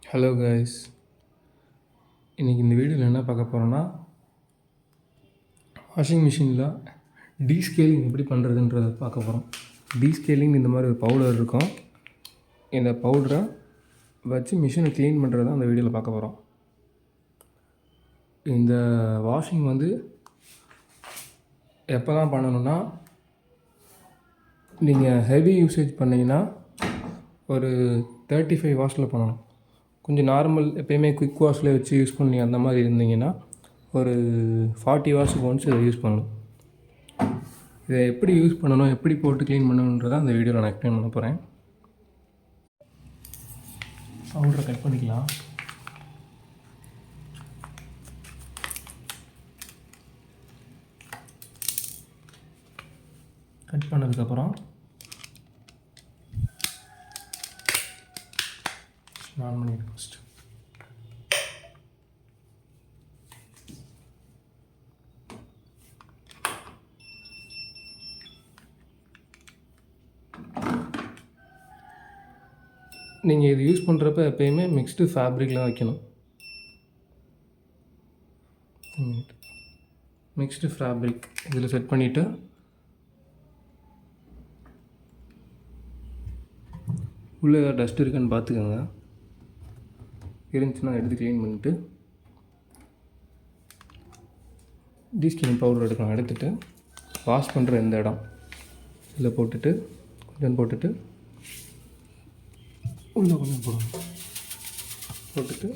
Hello guys, இன்றைக்கி இந்த வீடியோவில் என்ன பார்க்க போகிறோன்னா வாஷிங் மிஷினில் டீஸ்கேலிங் எப்படி பண்ணுறதுன்றதை பார்க்க போகிறோம். டீஸ்கேலிங் இந்த மாதிரி ஒரு பவுடர் இருக்கும். இந்த பவுடரை வச்சு மிஷினை க்ளீன் பண்ணுறது தான் அந்த வீடியோவில் பார்க்க போகிறோம். இந்த வாஷிங் வந்து எப்போ தான் பண்ணணுன்னா, நீங்கள் ஹெவி யூசேஜ் பண்ணிங்கன்னா ஒரு 35 வாஷில் பண்ணணும். கொஞ்சம் நார்மல் எப்போயுமே குயிக் வாஷில் வச்சு யூஸ் பண்ணி அந்த மாதிரி இருந்தீங்கன்னா ஒரு 40 வாஷுக்கு ஒன்ஸ் இதை யூஸ் பண்ணணும். இதை எப்படி யூஸ் பண்ணணும், எப்படி போட்டு க்ளீன் பண்ணணுன்றதை அந்த வீடியோவில் நான் எக்ஸ்பிளைன் பண்ண போகிறேன். பவுடரை கட் பண்ணிக்கலாம். கட் பண்ணதுக்கப்புறம் ஆன் பண்ணிடுறேன். ஃபஸ்ட்டு நீங்கள் இது யூஸ் பண்ணுறப்ப எப்போயுமே மிக்ஸ்டு ஃபேப்ரிக்லாம் வைக்கணும். மிக்ஸ்டு ஃபேப்ரிக் இதில் செட் பண்ணிவிட்டு உள்ளே ஏதாவது டஸ்ட் இருக்குன்னு பார்த்துக்கோங்க. இருந்துச்சுன்னா எடுத்து க்ளீன் பண்ணிவிட்டு டீஸ்கேலிங் பவுடர் எடுக்கலாம். எடுத்துகிட்டு வாஷ் பண்ணுற இந்த இடம் இதில் போட்டுட்டு கொஞ்சம் போட்டுட்டு உள்ளே கொஞ்சம் போடணும். போட்டுட்டு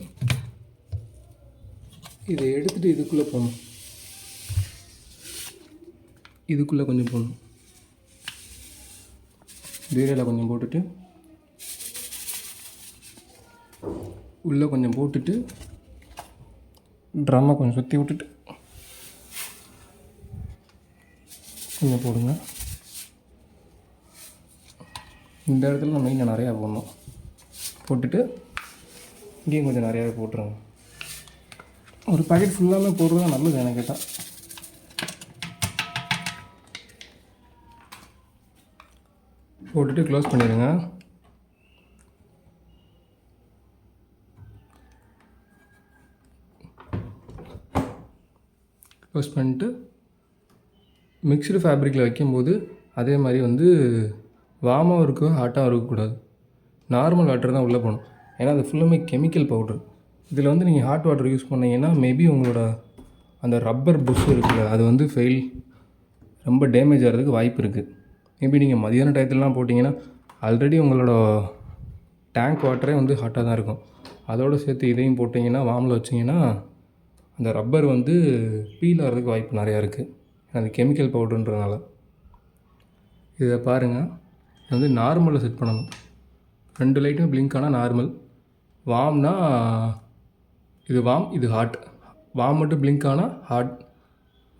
இதை எடுத்துகிட்டு இதுக்குள்ளே போகணும். இதுக்குள்ளே கொஞ்சம் போகணும். பீரையில் கொஞ்சம் போட்டுட்டு உள்ளே கொஞ்சம் போட்டுட்டு ட்ரம்மை கொஞ்சம் சுற்றி விட்டுட்டு கொஞ்சம் போடுங்க. இந்த இடத்துல மெயினாக நிறையா போடணும். போட்டுட்டு இங்கேயும் கொஞ்சம் நிறையாவே போட்டுருங்க. ஒரு பாக்கெட் ஃபுல்லாகவே போடுறது தான் நல்லது எனக்கு கேட்டால். போட்டுட்டு க்ளோஸ் பண்ணிடுங்க. க்ளோஸ் பண்ணிட்டு மிக்ஸ்டு ஃபேப்ரிக்கில் வைக்கும்போது அதே மாதிரி வந்து வார்மாகவும் இருக்கும், ஹாட்டாகவும் இருக்கக்கூடாது. நார்மல் வாட்டர் தான் உள்ளே போகணும். ஏன்னா அது ஃபுல்லுமே கெமிக்கல் பவுட்ரு. இதில் வந்து நீங்கள் ஹாட் வாட்டர் யூஸ் பண்ணிங்கன்னா மேபி உங்களோட அந்த ரப்பர் புஷ் இருக்குல்ல, அது வந்து ரொம்ப டேமேஜ் ஆகிறதுக்கு வாய்ப்பு இருக்குது. மேபி நீங்கள் மதியான டயத்துலலாம் போட்டிங்கன்னா ஆல்ரெடி உங்களோட டேங்க் வாட்டரே வந்து ஹாட்டாக தான் இருக்கும். அதோடு சேர்த்து இதையும் போட்டிங்கன்னா வார்மில் வச்சிங்கன்னா அந்த ரப்பர் வந்து பீல் ஆகிறதுக்கு வாய்ப்பு நிறையா இருக்குது. அது கெமிக்கல் பவுடருன்றதுனால. இதை பாருங்கள், இது வந்து நார்மலில் செட் பண்ணணும். 2 லைட்டுமே பிளிங்க் ஆனால் நார்மல். வார்ம்னா இது வார்ம், இது ஹாட். வார்ம் மட்டும் பிளிங்க் ஆனால் ஹாட்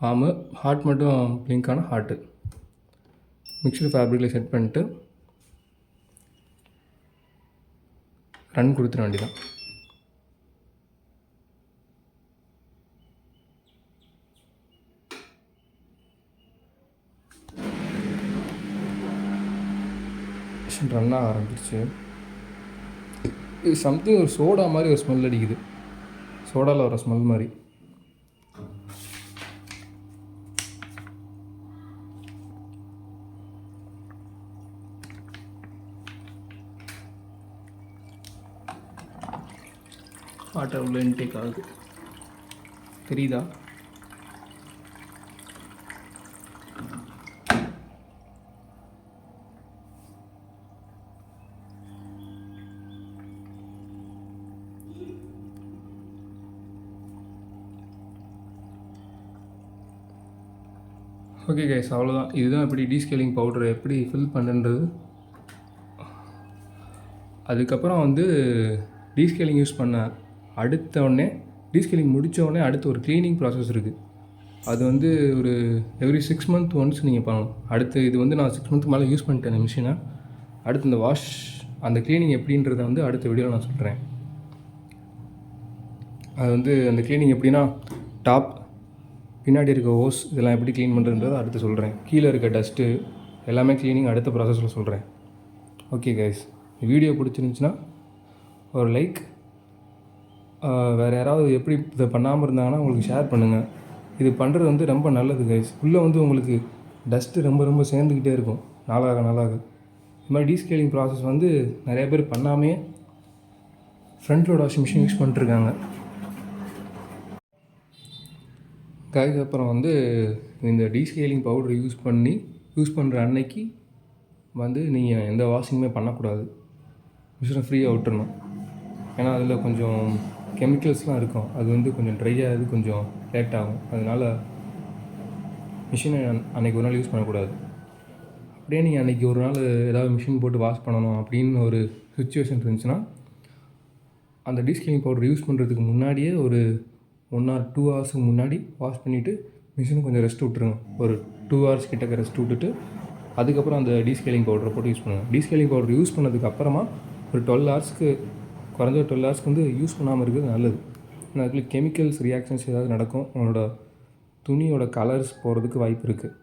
வார்மு, ஹாட் மட்டும் பிளிங்க் ஆனால் ஹாட்டு. மிக்ஸ்டு ஃபேப்ரிக்கில் செட் பண்ணிட்டு ரன் கொடுத்துட வேண்டியதான். ரன் ஆக ஆரம்பிச்சிச்சு. இது சம்திங் ஒரு சோடா மாதிரி ஒரு ஸ்மெல் அடிக்குது. சோடாவில் வர ஸ்மெல் மாதிரி. வாட்டர் உள்ள இன்டேக் ஆகுது, தெரியுதா? ஓகே கைஸ், அவ்வளோதான். இதுதான் எப்படி டீஸ்கேலிங் பவுடரை எப்படி ஃபில் பண்ணுன்றது. அதுக்கப்புறம் வந்து டீஸ்கேலிங் யூஸ் பண்ண அடுத்தோடனே, டீஸ்கேலிங் முடித்தோடனே அடுத்து ஒரு க்ளீனிங் ப்ராசஸ் இருக்குது. அது வந்து ஒரு எவ்ரி 6 மந்த் ஒன்ஸ் நீங்கள் பண்ணணும். அடுத்து இது வந்து நான் 6 மந்த்துக்கு மேலே யூஸ் பண்ணிட்டேன் அந்த மிஷினை. அடுத்து இந்த அந்த க்ளீனிங் எப்படின்றத வந்து அடுத்த வீடியோவில் நான் சொல்கிறேன். அது வந்து அந்த க்ளீனிங் எப்படின்னா, டாப் பின்னாடி இருக்க ஹோஸ் இதெல்லாம் எப்படி க்ளீன் பண்ணுறதுன்றதை அடுத்து சொல்கிறேன். கீழே இருக்க டஸ்ட்டு எல்லாமே க்ளீனிங் அடுத்த ப்ராசஸில் சொல்கிறேன். ஓகே கைஸ், வீடியோ பிடிச்சிருந்துச்சுன்னா ஒரு லைக், வேறு யாராவது எப்படி இதை பண்ணாமல் இருந்தாங்கன்னா உங்களுக்கு ஷேர் பண்ணுங்கள். இது பண்ணுறது வந்து ரொம்ப நல்லது கைஸ். உள்ளே வந்து உங்களுக்கு டஸ்ட்டு ரொம்ப ரொம்ப சேர்ந்துக்கிட்டே இருக்கும் நாளாக நாளாக. இது மாதிரி டீஸ்கேலிங் ப்ராசஸ் வந்து நிறைய பேர் பண்ணாமே front load washing machine use பண்ணிட்டுருக்காங்க கைஸ். அப்புறம் வந்து இந்த டீஸ்கேலிங் பவுடர் யூஸ் பண்ணுற அன்னைக்கு வந்து நீங்கள் எந்த வாஷிங்குமே பண்ணக்கூடாது. மிஷினை ஃப்ரீயாக விட்டுறணும். ஏன்னா அதில் கொஞ்சம் கெமிக்கல்ஸ்லாம் இருக்கும். அது வந்து கொஞ்சம் ட்ரை ஆகுது, கொஞ்சம் லேட் ஆகும். அதனால் மிஷினை அன்றைக்கி ஒரு நாள் யூஸ் பண்ணக்கூடாது. அப்படியே நீங்கள் அன்றைக்கி ஒரு நாள் ஏதாவது மிஷின் போட்டு வாஷ் பண்ணணும் அப்படின்னு ஒரு சுச்சுவேஷன் இருந்துச்சுன்னா அந்த டீஸ்கேலிங் பவுடர் யூஸ் பண்ணுறதுக்கு முன்னாடியே ஒரு 1 or 2 ஹவர்ஸுக்கு முன்னாடி வாஷ் பண்ணிவிட்டு மிஷினை கொஞ்சம் ரெஸ்ட் விட்டுருங்க. ஒரு 2 ஹவர்ஸ் கிட்டக்க ரெஸ்ட் விட்டுட்டு அதுக்கப்புறம் அந்த டீஸ்கேலிங் பவுடரை போட்டு யூஸ் பண்ணுங்கள். டீஸ்கேலிங் பவுடர் யூஸ் பண்ணதுக்கு அப்புறமா ஒரு 12 ஹவர்ஸ்க்கு குறைஞ்ச 12 ஹவர்ஸ்க்கு வந்து யூஸ் பண்ணாமல் இருக்கிறது நல்லது. ஏன்னா அதுக்குள்ள கெமிக்கல்ஸ் ரியாக்ஷன்ஸ் ஏதாவது நடக்கும். உங்களோட துணியோட கலர்ஸ் போகிறதுக்கு வாய்ப்பு இருக்குது.